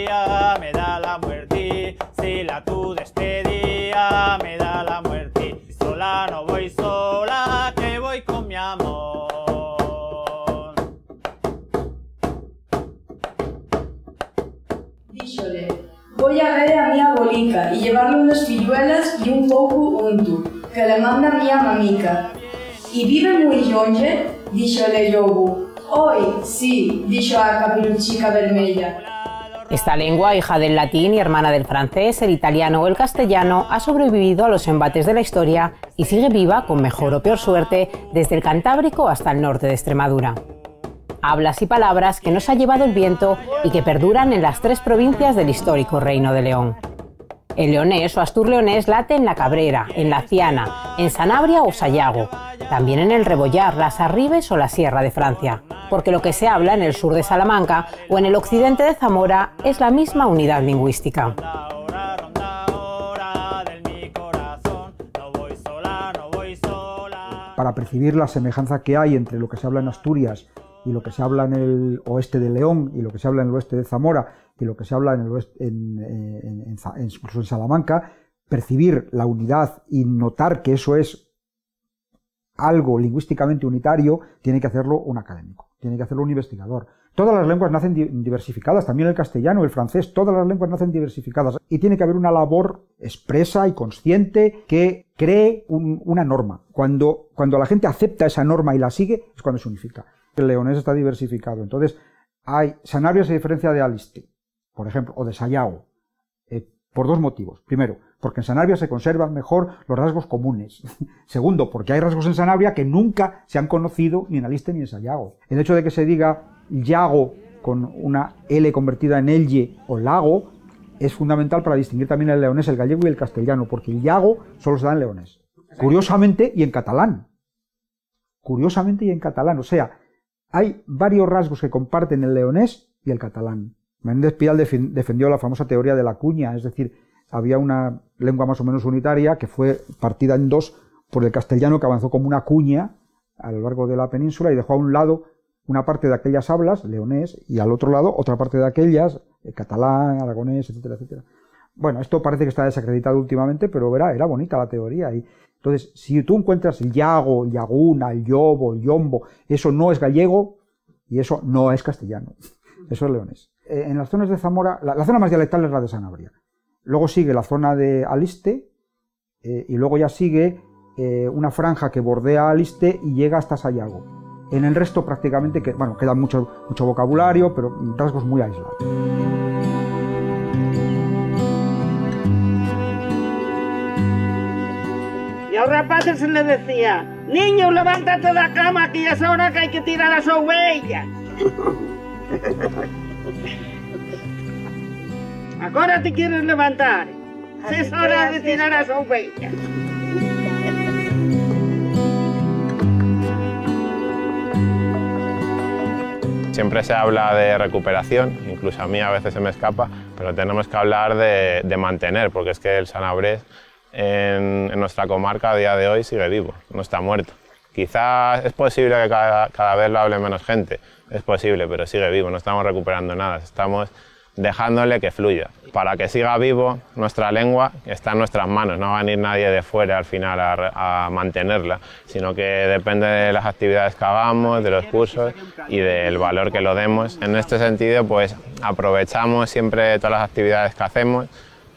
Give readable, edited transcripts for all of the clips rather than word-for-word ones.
día me da la muerte, si la tu de este día me da la muerte. Sola no voy sola, que voy con mi amor. Díxole, voy a ver a mi abolica y llevarle unas pilluelas y un pouco unto, que le manda mi mamica. Y vive muy longe, díxole Yobu. Oi, sí, dixo a capiruchica vermella. Esta lengua, hija del latín y hermana del francés, el italiano o el castellano, ha sobrevivido a los embates de la historia y sigue viva, con mejor o peor suerte, desde el Cantábrico hasta el norte de Extremadura. Hablas y palabras que nos ha llevado el viento y que perduran en las 3 provincias del histórico Reino de León. El leonés o asturleonés late en la Cabrera, en la Ciana, en Sanabria o Sayago, también en el Rebollar, las Arribes o la Sierra de Francia, porque lo que se habla en el sur de Salamanca o en el occidente de Zamora es la misma unidad lingüística. Para percibir la semejanza que hay entre lo que se habla en Asturias y lo que se habla en el oeste de León y lo que se habla en el oeste de Zamora y lo que se habla en el oeste, incluso en Salamanca, percibir la unidad y notar que eso es algo lingüísticamente unitario, tiene que hacerlo un académico, tiene que hacerlo un investigador. Todas las lenguas nacen diversificadas, también el castellano, el francés, todas las lenguas nacen diversificadas y tiene que haber una labor expresa y consciente que cree una norma. Cuando la gente acepta esa norma y la sigue, es cuando se unifica. El leonés está diversificado, entonces Sanabria se diferencia de Aliste, por ejemplo, o de Sayago, por 2 motivos. Primero, porque en Sanabria se conservan mejor los rasgos comunes. Segundo, porque hay rasgos en Sanabria que nunca se han conocido ni en Aliste ni en Sayago. El hecho de que se diga yago con una L convertida en elle o lago es fundamental para distinguir también el leonés, el gallego y el castellano, porque el yago solo se da en leonés. Curiosamente, y en catalán. Curiosamente y en catalán. O sea, hay varios rasgos que comparten el leonés y el catalán. Menéndez Pidal defendió la famosa teoría de la cuña, es decir, había una lengua más o menos unitaria que fue partida en 2 por el castellano, que avanzó como una cuña a lo largo de la península y dejó a un lado una parte de aquellas hablas, leonés, y al otro lado otra parte de aquellas, catalán, aragonés, etcétera, etcétera. Bueno, esto parece que está desacreditado últimamente, pero era bonita la teoría. Y entonces, si tú encuentras el yago, el yaguna, el yobo, el yombo, eso no es gallego y eso no es castellano, eso es leonés. En las zonas de Zamora, la zona más dialectal es la de Sanabria. Luego sigue la zona de Aliste y luego ya sigue una franja que bordea Aliste y llega hasta Sayago. En el resto prácticamente, queda mucho vocabulario, pero rasgos muy aislados. Y a los rapaces se les decía: niños, levántate de la cama, que ya es hora que hay que tirar las ovejas. Ahora te quieres levantar. Es hora de tirar las ovejas. Siempre se habla de recuperación, incluso a mí a veces se me escapa, pero tenemos que hablar de mantener, porque es que el sanabrés en nuestra comarca a día de hoy sigue vivo, no está muerto. Quizás es posible que cada vez lo hable menos gente, es posible, pero sigue vivo, no estamos recuperando nada, estamos dejándole que fluya. Para que siga vivo, nuestra lengua está en nuestras manos, no va a venir nadie de fuera al final a mantenerla, sino que depende de las actividades que hagamos, de los cursos y del valor que lo demos. En este sentido, pues aprovechamos siempre todas las actividades que hacemos,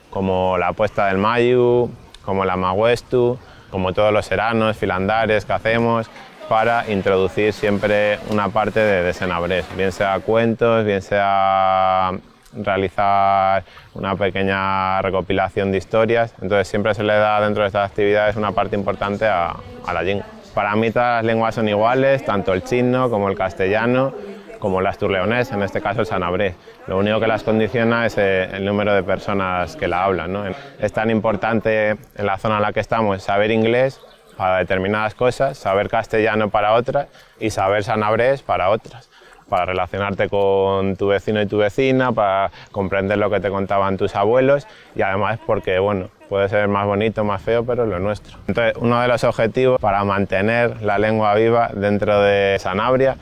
como la puesta del mayu, como la magüestu, como todos los seranos, filandares que hacemos, para introducir siempre una parte de sanabrés, bien sea cuentos, bien sea realizar una pequeña recopilación de historias. Entonces siempre se le da dentro de estas actividades una parte importante a la lengua. Para mí todas las lenguas son iguales, tanto el chino como el castellano, como el asturleonés, en este caso el sanabrés. Lo único que las condiciona es el número de personas que la hablan, ¿no? Es tan importante en la zona en la que estamos saber inglés para determinadas cosas, saber castellano para otras y saber sanabrés para otras, para relacionarte con tu vecino y tu vecina, para comprender lo que te contaban tus abuelos y además porque, bueno, puede ser más bonito, más feo, pero es lo nuestro. Entonces, uno de los objetivos para mantener la lengua viva dentro de Sanabria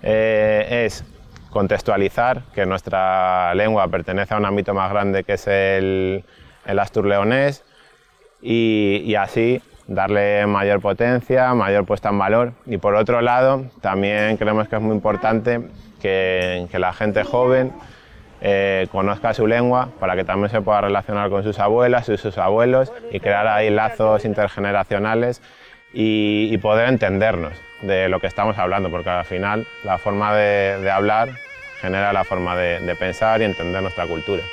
es contextualizar que nuestra lengua pertenece a un ámbito más grande que es el asturleonés y así darle mayor potencia, mayor puesta en valor. Y por otro lado, también creemos que es muy importante que la gente joven conozca su lengua para que también se pueda relacionar con sus abuelas y sus abuelos y crear ahí lazos intergeneracionales y poder entendernos de lo que estamos hablando, porque al final la forma de hablar genera la forma de pensar y entender nuestra cultura.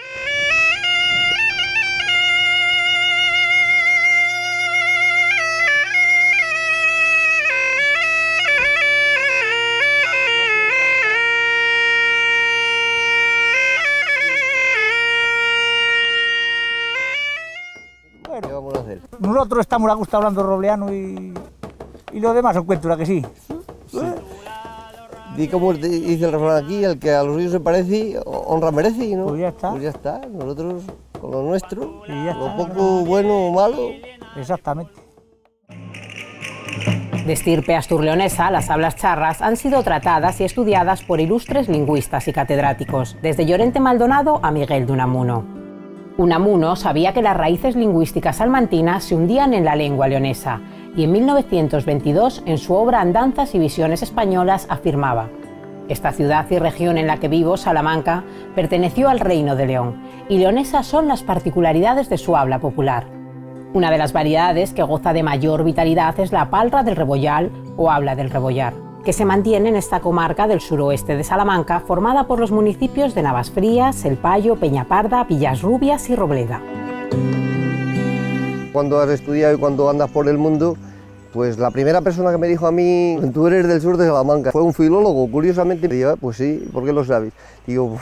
Bueno, ¿qué vamos a hacer? Nosotros estamos a gusto hablando robleano y lo demás os cuento, ¿la que sí? Sí. Y como dice el refrán aquí, el que a los suyos se parece, honra merece, ¿no? Pues ya está. Pues ya está, nosotros con lo nuestro, Y ya lo está. poco bueno o malo. Exactamente. De estirpe asturleonesa, las hablas charras han sido tratadas y estudiadas por ilustres lingüistas y catedráticos, desde Llorente Maldonado a Miguel de Unamuno. Unamuno sabía que las raíces lingüísticas salmantinas se hundían en la lengua leonesa y en 1922, en su obra Andanzas y visiones españolas, afirmaba: esta ciudad y región en la que vivo, Salamanca, perteneció al Reino de León y leonesas son las particularidades de su habla popular. Una de las variedades que goza de mayor vitalidad es la palra del Rebollal o habla del Rebollar, que se mantiene en esta comarca del suroeste de Salamanca, formada por los municipios de Navasfrías, El Payo, Peñaparda, Villasrubias y Robleda. Cuando has estudiado y cuando andas por el mundo, pues la primera persona que me dijo a mí, tú eres del sur de Salamanca, fue un filólogo, curiosamente. Y yo, pues sí, ¿por qué lo sabes? Digo,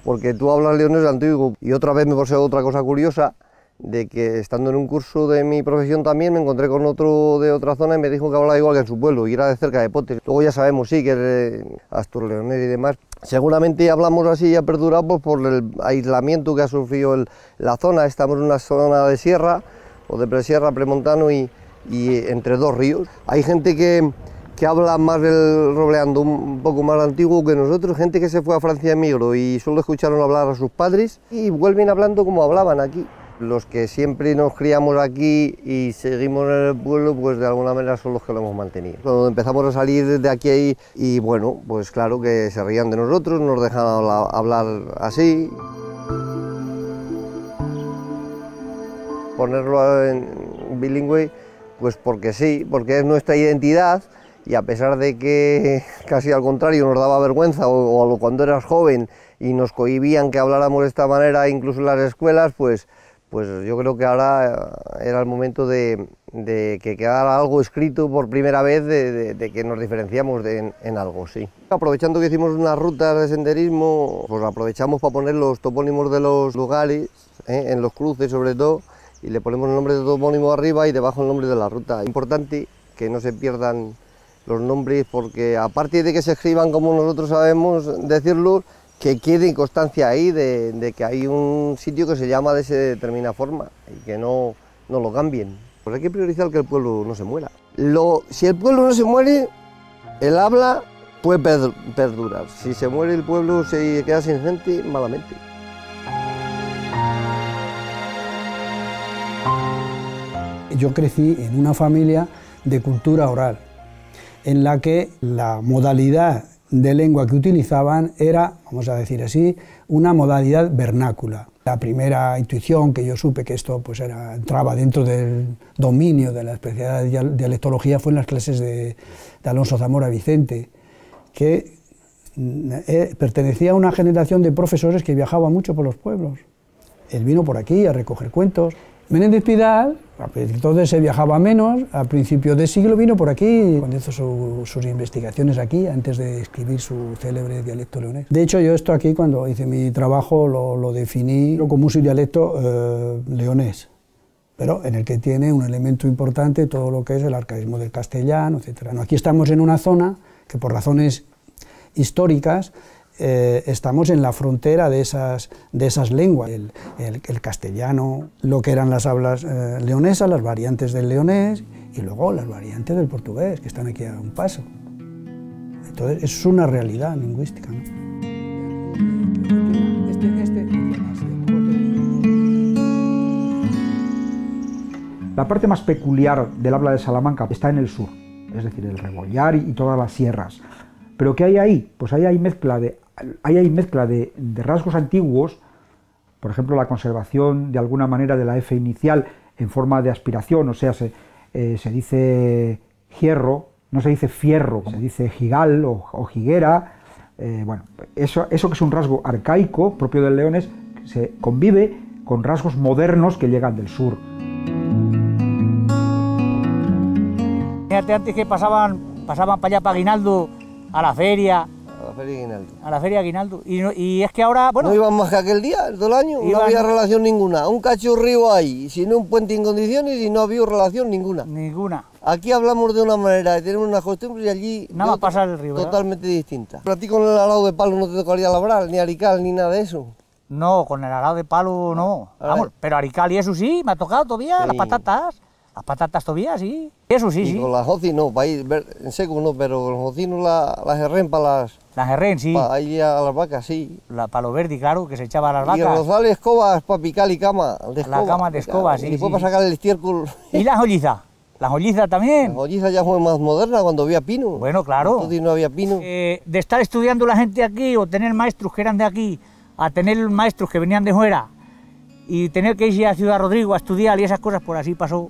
porque tú hablas leonés antiguo. Y otra vez me pasó otra cosa curiosa, de que estando en un curso de mi profesión también me encontré con otro de otra zona y me dijo que hablaba igual que en su pueblo y era de cerca de Potes. Luego ya sabemos, sí, que es asturleonés y demás. Seguramente hablamos así y ha perdurado pues, por el aislamiento que ha sufrido la zona. Estamos en una zona de sierra o de presierra, premontano y entre dos ríos. Hay gente que habla más del robleando un poco más antiguo que nosotros, gente que se fue a Francia emigró y solo escucharon hablar a sus padres y vuelven hablando como hablaban aquí. Los que siempre nos criamos aquí y seguimos en el pueblo, pues de alguna manera son los que lo hemos mantenido. Cuando empezamos a salir de aquí y bueno, pues claro que se reían de nosotros, nos dejaban hablar así. Ponerlo en bilingüe, pues porque sí, porque es nuestra identidad y a pesar de que casi al contrario nos daba vergüenza o cuando eras joven y nos cohibían que habláramos de esta manera incluso en las escuelas, pues yo creo que ahora era el momento de que quedara algo escrito por primera vez de que nos diferenciamos en algo, sí. Aprovechando que hicimos unas rutas de senderismo, pues aprovechamos para poner los topónimos de los lugares, en los cruces sobre todo, y le ponemos el nombre de topónimo arriba y debajo el nombre de la ruta. Es importante que no se pierdan los nombres porque aparte de que se escriban como nosotros sabemos decirlo, que quede constancia ahí de que hay un sitio que se llama de esa determinada forma y que no lo cambien. Pues hay que priorizar que el pueblo no se muera. Si el pueblo no se muere, el habla puede perdurar. Si se muere el pueblo, se queda sin gente, malamente. Yo crecí en una familia de cultura oral, en la que la modalidad de lengua que utilizaban era, vamos a decir así, una modalidad vernácula. La primera intuición que yo supe que esto pues entraba dentro del dominio de la especialidad de dialectología fue en las clases de Alonso Zamora Vicente, que pertenecía a una generación de profesores que viajaban mucho por los pueblos. Él vino por aquí a recoger cuentos. Menéndez Pidal, entonces se viajaba menos, a principios de siglo vino por aquí, cuando hizo sus investigaciones aquí, antes de escribir su célebre dialecto leonés. De hecho, yo esto aquí, cuando hice mi trabajo, lo definí como un dialecto leonés, pero en el que tiene un elemento importante todo lo que es el arcaísmo del castellano, etc. Aquí estamos en una zona que por razones históricas estamos en la frontera de esas lenguas, el castellano, lo que eran las hablas leonesas, las variantes del leonés y luego las variantes del portugués, que están aquí a un paso. Entonces, eso es una realidad lingüística, ¿no? La parte más peculiar del habla de Salamanca está en el sur, es decir, el Rebollar y todas las sierras. ¿Pero qué hay ahí? Pues ahí hay mezcla de rasgos antiguos, por ejemplo, la conservación de alguna manera de la F inicial en forma de aspiración, o sea, se dice hierro, no se dice fierro, se dice jigal o jiguera. Bueno, eso que es un rasgo arcaico propio del leonés, se convive con rasgos modernos que llegan del sur. Fíjate, antes que pasaban para allá, para Aguinaldo, a la feria. A la feria Aguinaldo. Y es que ahora, bueno... No iban más que aquel día, todo el año, no había relación ninguna. Un cachorrío ahí, sin un puente en condiciones y no había relación ninguna. Ninguna. Aquí hablamos de una manera, tenemos unas costumbres y allí... Nada más pasar el río, totalmente distinta. Pero a ti con el arado de palo no te tocaría labrar, ni arical, ni nada de eso. No, con el arado de palo no. Vamos, pero arical y eso sí, me ha tocado todavía, sí. Las patatas todavía, sí. Eso sí, sí. Con las hoci no, para ir en seco no, pero con los hocinos las herren para las... Las herren, sí. Para ir a las vacas, sí. Para los verdes, claro, que se echaba a las vacas. Y los rosales, escobas para picar y cama de escoba. La cama de escoba, sí. Y después para sacar el estiércol. ¿Y las jollizas? ¿Las jollizas también? Las jollizas ya fue más moderna cuando había pino. Bueno, claro. Entonces no había pino. De estar estudiando la gente aquí o tener maestros que eran de aquí, a tener maestros que venían de fuera y tener que ir a Ciudad Rodrigo a estudiar y esas cosas, por así pasó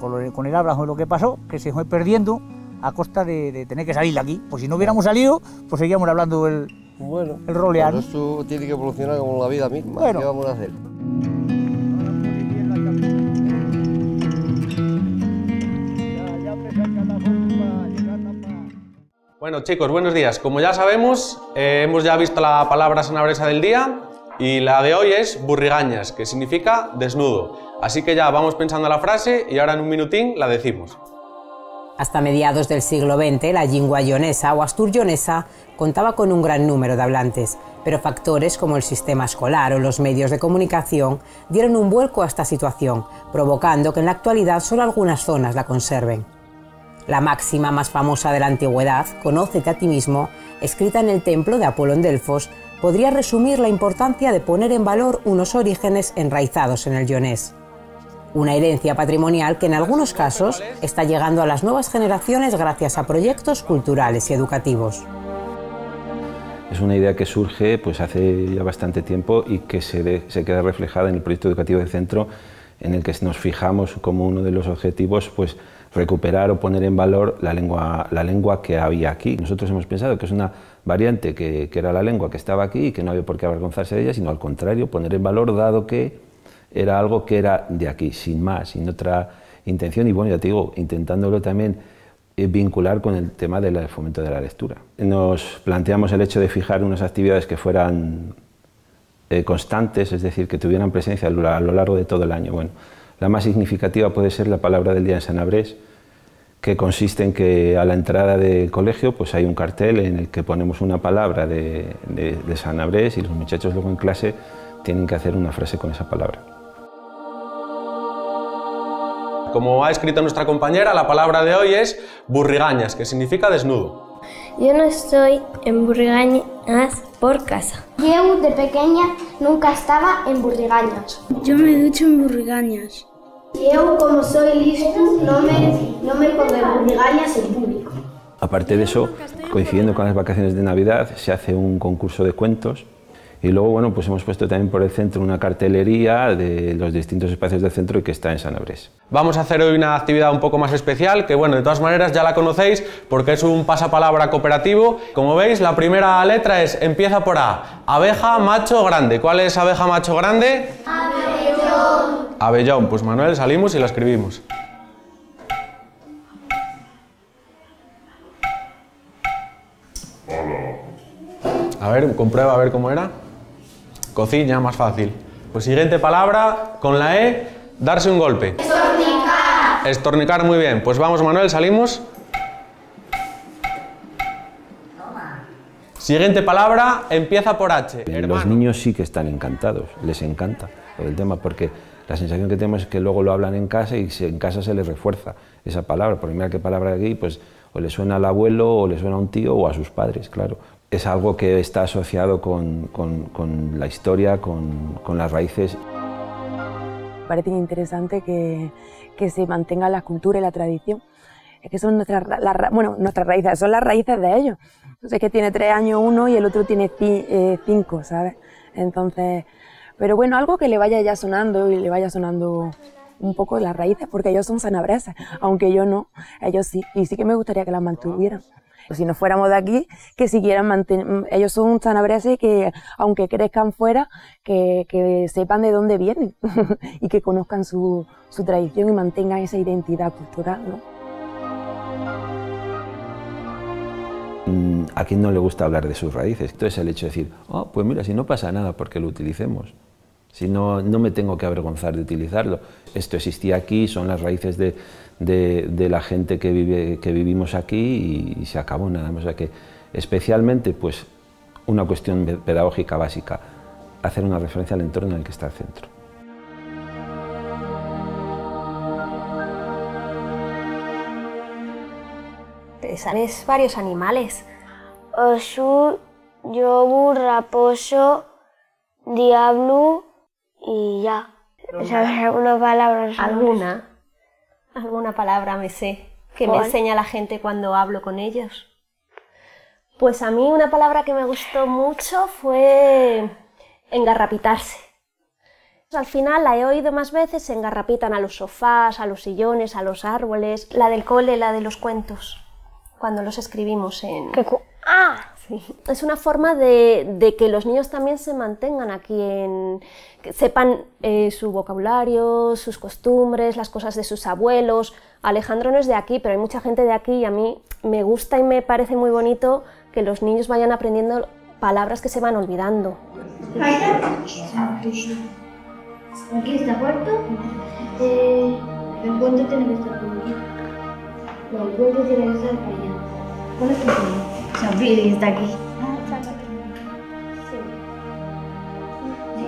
con el habla, fue lo que pasó, que se fue perdiendo a costa de tener que salir de aquí. Pues si no hubiéramos salido, pues seguíamos hablando el roleano. Pero esto tiene que evolucionar como la vida misma. Bueno. ¿Qué vamos a hacer? Bueno, chicos, buenos días. Como ya sabemos, hemos ya visto la palabra sanabresa del día y la de hoy es burrigañas, que significa desnudo. Así que ya vamos pensando la frase y ahora en un minutín la decimos. Hasta mediados del siglo XX, la lingua ionesa o astur-ionesa contaba con un gran número de hablantes, pero factores como el sistema escolar o los medios de comunicación dieron un vuelco a esta situación, provocando que en la actualidad solo algunas zonas la conserven. La máxima más famosa de la antigüedad, «Conócete a ti mismo», escrita en el templo de Apolo en Delfos, podría resumir la importancia de poner en valor unos orígenes enraizados en el ionés. Una herencia patrimonial que en algunos casos está llegando a las nuevas generaciones gracias a proyectos culturales y educativos. Es una idea que surge pues, hace ya bastante tiempo y que se queda reflejada en el proyecto educativo del centro, en el que nos fijamos como uno de los objetivos pues, recuperar o poner en valor la lengua que había aquí. Nosotros hemos pensado que es una variante que era la lengua que estaba aquí y que no había por qué avergonzarse de ella, sino al contrario, poner en valor dado que era algo que era de aquí, sin más, sin otra intención y bueno, ya te digo, intentándolo también vincular con el tema del fomento de la lectura. Nos planteamos el hecho de fijar unas actividades que fueran constantes, es decir, que tuvieran presencia a lo largo de todo el año. Bueno, la más significativa puede ser la palabra del día en sanabrés, que consiste en que a la entrada del colegio pues hay un cartel en el que ponemos una palabra de sanabrés y los muchachos luego en clase tienen que hacer una frase con esa palabra. Como ha escrito nuestra compañera, la palabra de hoy es burrigañas, que significa desnudo. Yo no estoy en burrigañas por casa. Yo de pequeña nunca estaba en burrigañas. Yo me ducho en burrigañas. Yo, como soy listo, no me pongo en burrigañas en público. Aparte de eso, coincidiendo con las vacaciones de Navidad, se hace un concurso de cuentos. Y luego, bueno, pues hemos puesto también por el centro una cartelería de los distintos espacios del centro y que está en Sanabrés. Vamos a hacer hoy una actividad un poco más especial, que bueno, de todas maneras ya la conocéis porque es un pasapalabra cooperativo. Como veis, la primera letra empieza por A. Abeja, macho, grande. ¿Cuál es abeja, macho, grande? Abellón. Abellón. Pues Manuel, salimos y la escribimos. A ver, comprueba a ver cómo era. Cocina, más fácil. Pues siguiente palabra, con la E, darse un golpe. Estornicar. Estornicar, muy bien. Pues vamos, Manuel, salimos. Siguiente palabra, empieza por H. Los niños sí que están encantados, les encanta todo el tema, porque la sensación que tenemos es que luego lo hablan en casa y en casa se les refuerza esa palabra. Porque mira qué palabra aquí, pues o le suena al abuelo, o le suena a un tío, o a sus padres, claro. Es algo que está asociado con la historia, con las raíces. parece interesante que se mantenga la cultura y la tradición. Es que son nuestras raíces, son las raíces de ellos. Entonces es que tiene 3 años uno y el otro tiene 5, ¿sabes? Entonces, pero bueno, algo que le vaya ya sonando y le vaya sonando un poco las raíces, porque ellos son sanabreses, aunque yo no, ellos sí, y sí que me gustaría que las mantuvieran. Si no fuéramos de aquí, que siguieran manteniendo, ellos son sanabreses y que aunque crezcan fuera, que sepan de dónde vienen y que conozcan su tradición y mantengan esa identidad cultural, ¿no? ¿A quién no le gusta hablar de sus raíces? Entonces el hecho de decir, oh, pues mira, si no pasa nada porque lo utilicemos, si no me tengo que avergonzar de utilizarlo, esto existía aquí, son las raíces de la gente que vivimos aquí y se acabó nada más. O sea que especialmente pues una cuestión pedagógica básica, hacer una referencia al entorno en el que está el centro. Sabes varios animales. Osu, yobu, raposo, diablo y ya. ¿Sabes alguna palabra? Alguna palabra me sé, que me enseña la gente cuando hablo con ellos. Pues a mí una palabra que me gustó mucho fue engarrapitarse. Al final la he oído más veces, se engarrapitan a los sofás, a los sillones, a los árboles. La del cole, la de los cuentos, cuando los escribimos en... Sí. Es una forma de que los niños también se mantengan aquí, que sepan su vocabulario, sus costumbres, las cosas de sus abuelos. Alejandro no es de aquí, pero hay mucha gente de aquí y a mí me gusta y me parece muy bonito que los niños vayan aprendiendo palabras que se van olvidando. Aquí está Puerto. El puente tiene que estar por aquí. No, el puente tiene que estar por allá. ¿Cuál es tu puente? San Pili está aquí. Sí.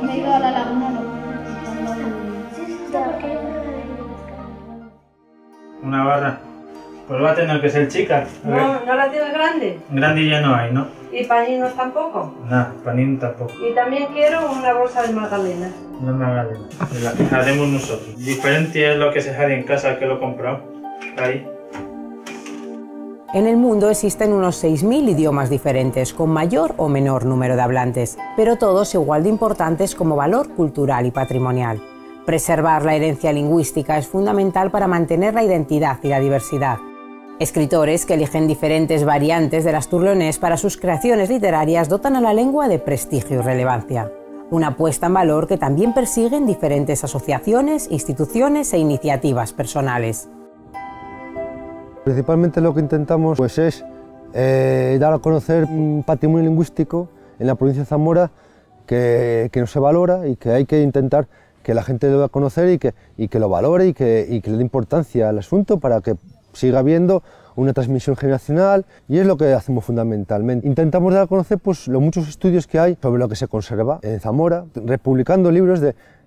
Me he ido a la laguna, no. Sí, está porque hay una barra. Pues va a tener que ser chica. ¿No la tienes grande? Grande ya no hay, ¿no? ¿Y paninos tampoco? No, panino tampoco. Y también quiero una bolsa de magdalenas. No magdalenas. La que haremos nosotros. Diferente es lo que se hace en casa que lo he comprado. Ahí. En el mundo existen unos 6.000 idiomas diferentes, con mayor o menor número de hablantes, pero todos igual de importantes como valor cultural y patrimonial. Preservar la herencia lingüística es fundamental para mantener la identidad y la diversidad. Escritores que eligen diferentes variantes del asturleonés para sus creaciones literarias dotan a la lengua de prestigio y relevancia. Una puesta en valor que también persiguen diferentes asociaciones, instituciones e iniciativas personales. Principalmente lo que intentamos pues, es dar a conocer un patrimonio lingüístico en la provincia de Zamora que no se valora y que hay que intentar que la gente lo deba conocer y que lo valore y que le dé importancia al asunto para que siga habiendo una transmisión generacional, y es lo que hacemos fundamentalmente. Intentamos dar a conocer pues, los muchos estudios que hay sobre lo que se conserva en Zamora, republicando libros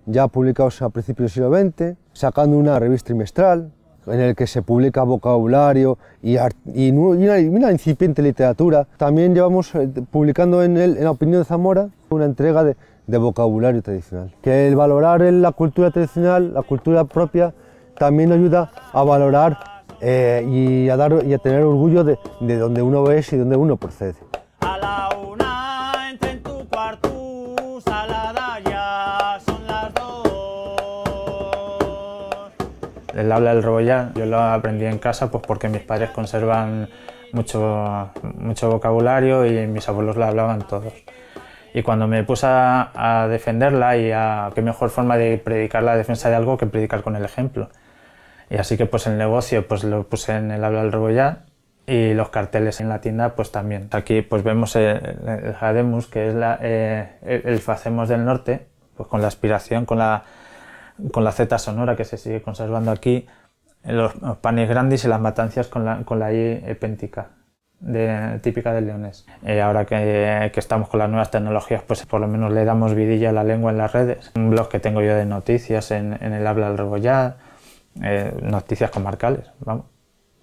ya publicados a principios del siglo XX, sacando una revista trimestral en el que se publica vocabulario y una incipiente literatura. También llevamos publicando en la Opinión de Zamora una entrega de vocabulario tradicional. Que el valorar la cultura tradicional, la cultura propia, también ayuda a valorar y a tener orgullo de donde uno es y de donde uno procede. A la una entra en tu cuarto, salada ya son las 2. El habla del Rebollar yo lo aprendí en casa pues porque mis padres conservan mucho vocabulario y mis abuelos la hablaban todos. Y cuando me puse a defenderla y qué mejor forma de predicar la defensa de algo que predicar con el ejemplo. Y así que pues el negocio pues lo puse en el habla del Rebollar y los carteles en la tienda pues también. Aquí pues vemos el Hademus, que es el Facemos del Norte, pues con la aspiración, con la Z sonora que se sigue conservando aquí, los panis grandis y las matancias con la I epéntica, típica del leonés. Ahora que estamos con las nuevas tecnologías, pues por lo menos le damos vidilla a la lengua en las redes. Un blog que tengo yo de noticias en el habla del Rebollar, noticias comarcales, vamos.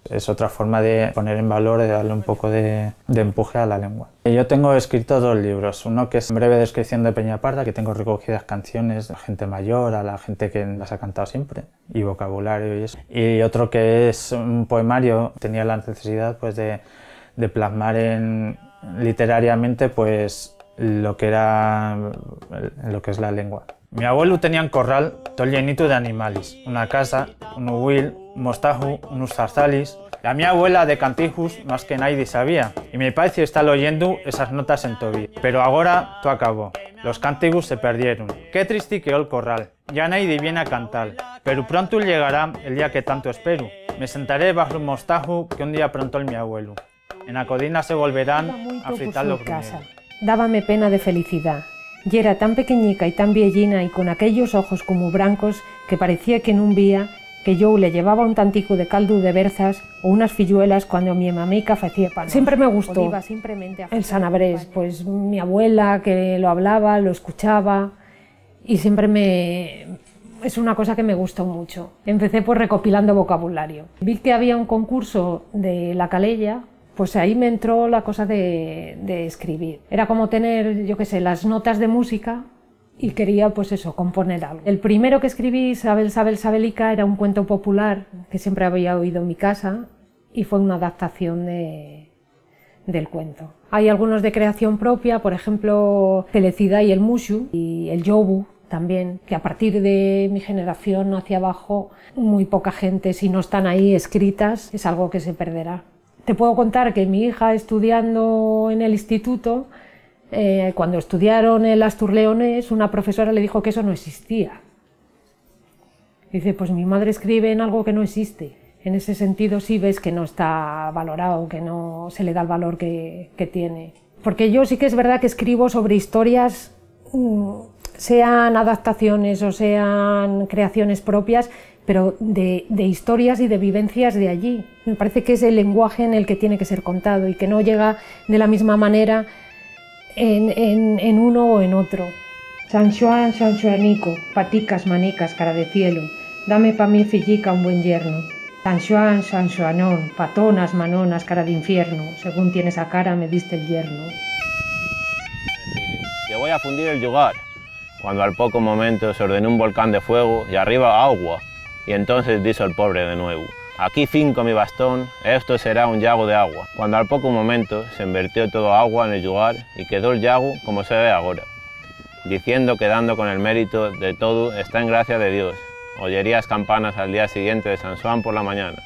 Es otra forma de poner en valor, de darle un poco de empuje a la lengua. Yo tengo escrito 2 libros, uno que es breve descripción de Peñaparda, que tengo recogidas canciones de gente mayor, a la gente que las ha cantado siempre, y vocabulario y eso. Y otro que es un poemario, tenía la necesidad pues de plasmar literariamente pues lo que es la lengua. Mi abuelo tenía un corral todo llenito de animales, una casa, un huil, un mostajo, unos zarzalis. La mi abuela de cantijos más que nadie sabía, y mi padre está oyendo esas notas en tobi. Pero ahora todo acabó, los cánticos se perdieron. Qué triste quedó el corral, ya nadie viene a cantar, pero pronto llegará el día que tanto espero. Me sentaré bajo un mostajo que un día pronto el mi abuelo. En la codina se volverán a fritar los gruñeros. Dábame pena de felicidad. Y era tan pequeñica y tan viellina y con aquellos ojos como brancos que parecía que no vía que yo le llevaba un tantico de caldo de berzas o unas filluelas cuando mi mamica hacía pan. Siempre me gustó el sanabrés, pues mi abuela que lo hablaba, lo escuchaba y siempre es una cosa que me gustó mucho. Empecé pues recopilando vocabulario. Vi que había un concurso de la Calella, pues ahí me entró la cosa de escribir. Era como tener, yo qué sé, las notas de música y quería, pues eso, componer algo. El primero que escribí, Sabel, Sabel, Sabelica, era un cuento popular que siempre había oído en mi casa y fue una adaptación del cuento. Hay algunos de creación propia, por ejemplo, Felicida y el Mushu y el Yobu también, que a partir de mi generación hacia abajo, muy poca gente, si no están ahí escritas, es algo que se perderá. Te puedo contar que mi hija estudiando en el instituto, cuando estudiaron el asturleonés, una profesora le dijo que eso no existía. Dice, pues mi madre escribe en algo que no existe. En ese sentido sí ves que no está valorado, que no se le da el valor que tiene. Porque yo sí que es verdad que escribo sobre historias, sean adaptaciones o sean creaciones propias, pero de historias y de vivencias de allí. Me parece que es el lenguaje en el que tiene que ser contado y que no llega de la misma manera en uno o en otro. San Xoán, San Xoanico, paticas, manicas, cara de cielo, dame pa mi fillica un buen yerno. San Xoán, San Xoanón, patonas, manonas, cara de infierno, según tienes a cara me diste el yerno. Que voy a fundir el yugar, cuando al poco momento se ordenó un volcán de fuego y arriba agua, y entonces dijo el pobre de nuevo, aquí finco mi bastón, esto será un llago de agua. Cuando al poco momento se invirtió todo agua en el yugar y quedó el llago como se ve ahora, diciendo que dando con el mérito de todo está en gracia de Dios. Oyerías campanas al día siguiente de San Xoán por la mañana.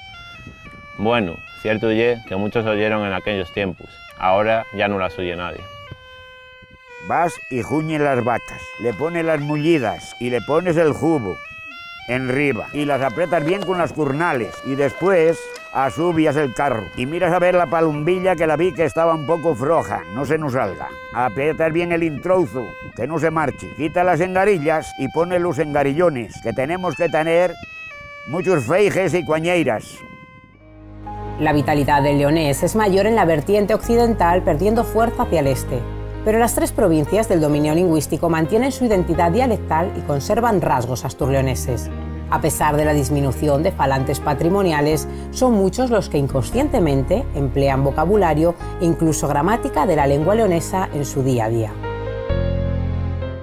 Bueno, cierto ye que muchos oyeron en aquellos tiempos, ahora ya no las oye nadie. Vas y juñes las vacas, le pones las mullidas y le pones el jugo enriba y las aprietas bien con las curnales y después asubias el carro y miras a ver la palumbilla que la vi que estaba un poco floja, no se nos salga. Aprietas bien el introuzo, que no se marche. Quita las engarillas y pone los engarillones, que tenemos que tener muchos feijes y cuañeiras. La vitalidad del leonés es mayor en la vertiente occidental, perdiendo fuerza hacia el este. Pero las 3 provincias del dominio lingüístico mantienen su identidad dialectal y conservan rasgos asturleoneses. A pesar de la disminución de falantes patrimoniales, son muchos los que inconscientemente emplean vocabulario e incluso gramática de la lengua leonesa en su día a día.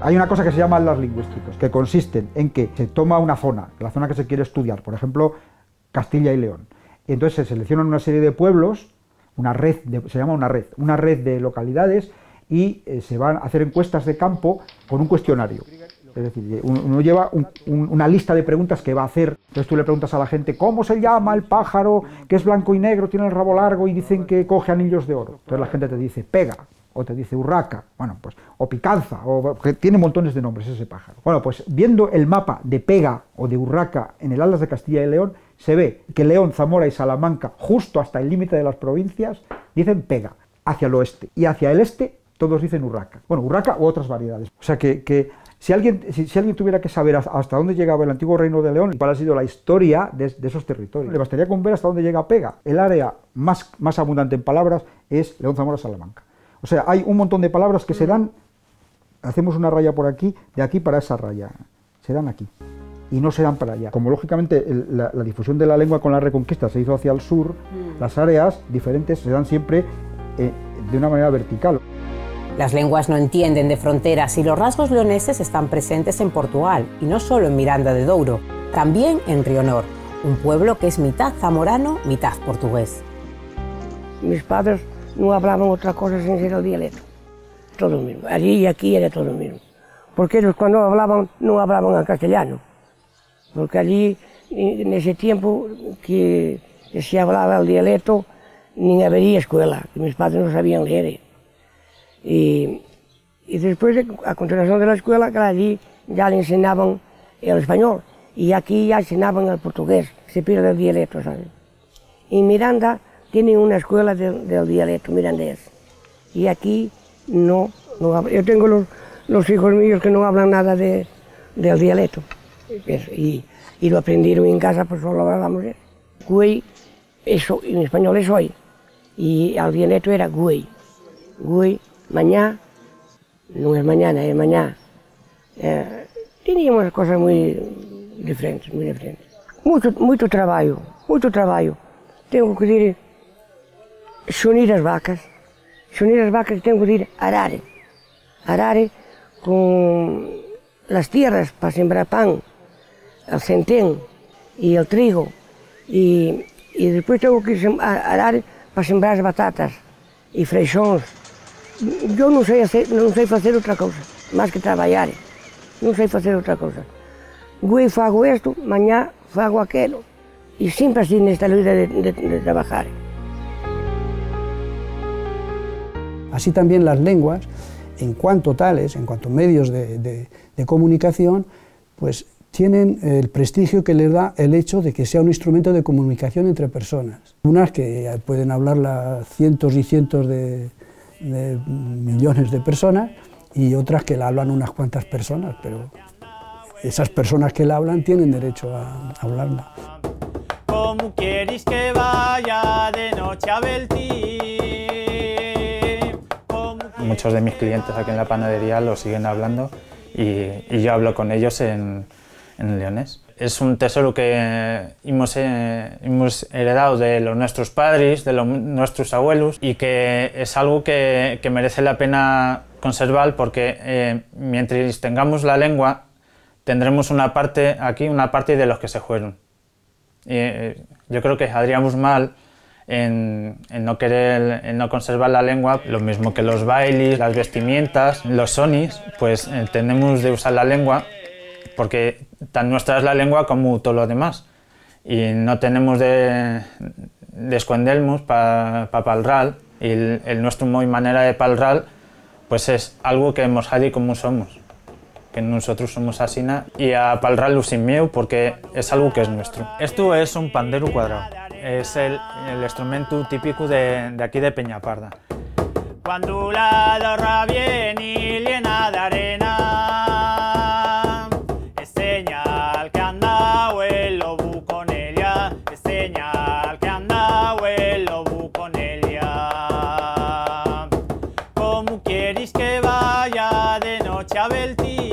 Hay una cosa que se llama atlas lingüísticos, que consisten en que se toma una zona, la zona que se quiere estudiar, por ejemplo, Castilla y León. Y entonces se seleccionan una serie de pueblos, se llama una red de localidades, y se van a hacer encuestas de campo con un cuestionario. Es decir, uno lleva una lista de preguntas que va a hacer. Entonces tú le preguntas a la gente, ¿cómo se llama el pájaro que es blanco y negro, tiene el rabo largo y dicen que coge anillos de oro? Entonces la gente te dice pega, o te dice urraca, bueno, pues, o picanza, o que tiene montones de nombres ese pájaro. Bueno, pues viendo el mapa de pega o de urraca en el Atlas de Castilla y León, se ve que León, Zamora y Salamanca, justo hasta el límite de las provincias, dicen pega, hacia el oeste, y hacia el este todos dicen urraca. Bueno, urraca u otras variedades. O sea que si alguien tuviera que saber hasta dónde llegaba el antiguo reino de León y cuál ha sido la historia de esos territorios, le bastaría con ver hasta dónde llega Pega. El área más abundante en palabras es León, Zamora, Salamanca. O sea, hay un montón de palabras que se dan, hacemos una raya por aquí, de aquí para esa raya, se dan aquí. y no se dan para allá. Como lógicamente la difusión de la lengua con la Reconquista se hizo hacia el sur, las áreas diferentes se dan siempre de una manera vertical. Las lenguas no entienden de fronteras y los rasgos leoneses están presentes en Portugal, y no solo en Miranda de Douro, también en Rionor, un pueblo que es mitad zamorano, mitad portugués. Mis padres no hablaban otra cosa sin ser el dialecto, todo lo mismo, allí y aquí era todo lo mismo, porque ellos cuando hablaban no hablaban en castellano, porque allí en ese tiempo que se hablaba el dialecto ni había escuela, que mis padres no sabían leer. Y después, a continuación de la escuela, que allí ya le enseñaban el español, y aquí ya enseñaban el portugués, se pierde el dialecto, ¿sabes? Y Miranda tiene una escuela del dialecto mirandés, y aquí no yo tengo los hijos míos que no hablan nada del dialecto, y lo aprendieron en casa, pues solo hablamos eso. Güey, eso, en español es hoy, y el dialecto era güey. Güey, mañana, no es mañana, es mañana. Teníamos cosas muy diferentes, muy diferentes. Mucho trabalho. Tengo que ir sonir as vacas, tengo que ir arar con las tierras para sembrar pan, el centén y el trigo, y después tengo que arar para sembrar as batatas e freixóns. Eu non sei facer outra cousa, máis que traballar, non sei facer outra cousa. Hoy fago esto, mañana fago aquello, y siempre así nesta vida de trabajar. Así también las lenguas, en cuanto tales, en cuanto medios de comunicación, pues tienen el prestigio que les da el hecho de que sea un instrumento de comunicación entre personas. Unas que pueden hablarla cientos y cientos de millones de personas, y otras que la hablan unas cuantas personas, pero esas personas que la hablan tienen derecho a hablarla. ¿Cómo quieres que vaya de noche a Beltí? Muchos de mis clientes aquí en la panadería lo siguen hablando, y yo hablo con ellos en leonés. Es un tesoro que hemos heredado de nuestros padres, de nuestros abuelos, y que es algo que merece la pena conservar, porque mientras tengamos la lengua tendremos una parte aquí, una parte de los que se fueron. Yo creo que haríamos mal en no conservar la lengua, lo mismo que los bailes, las vestimientas, los sonis, pues tenemos de usar la lengua, porque tan nuestra es la lengua como todo lo demás, y no tenemos de escondernos para parlar, y el nuestro modo y manera de parlar pues es algo que hemos hadi como somos, que nosotros somos asina, y a parlarlo sin miedo, porque es algo que es nuestro. Esto es un pandero cuadrado, es el instrumento típico de aquí de Peñaparda. Cuando la dorra viene y llena de arena, es señal que anda el lobo con ella, es señal que anda el lobo con ella. ¿Cómo quieres que vaya de noche a Beltí?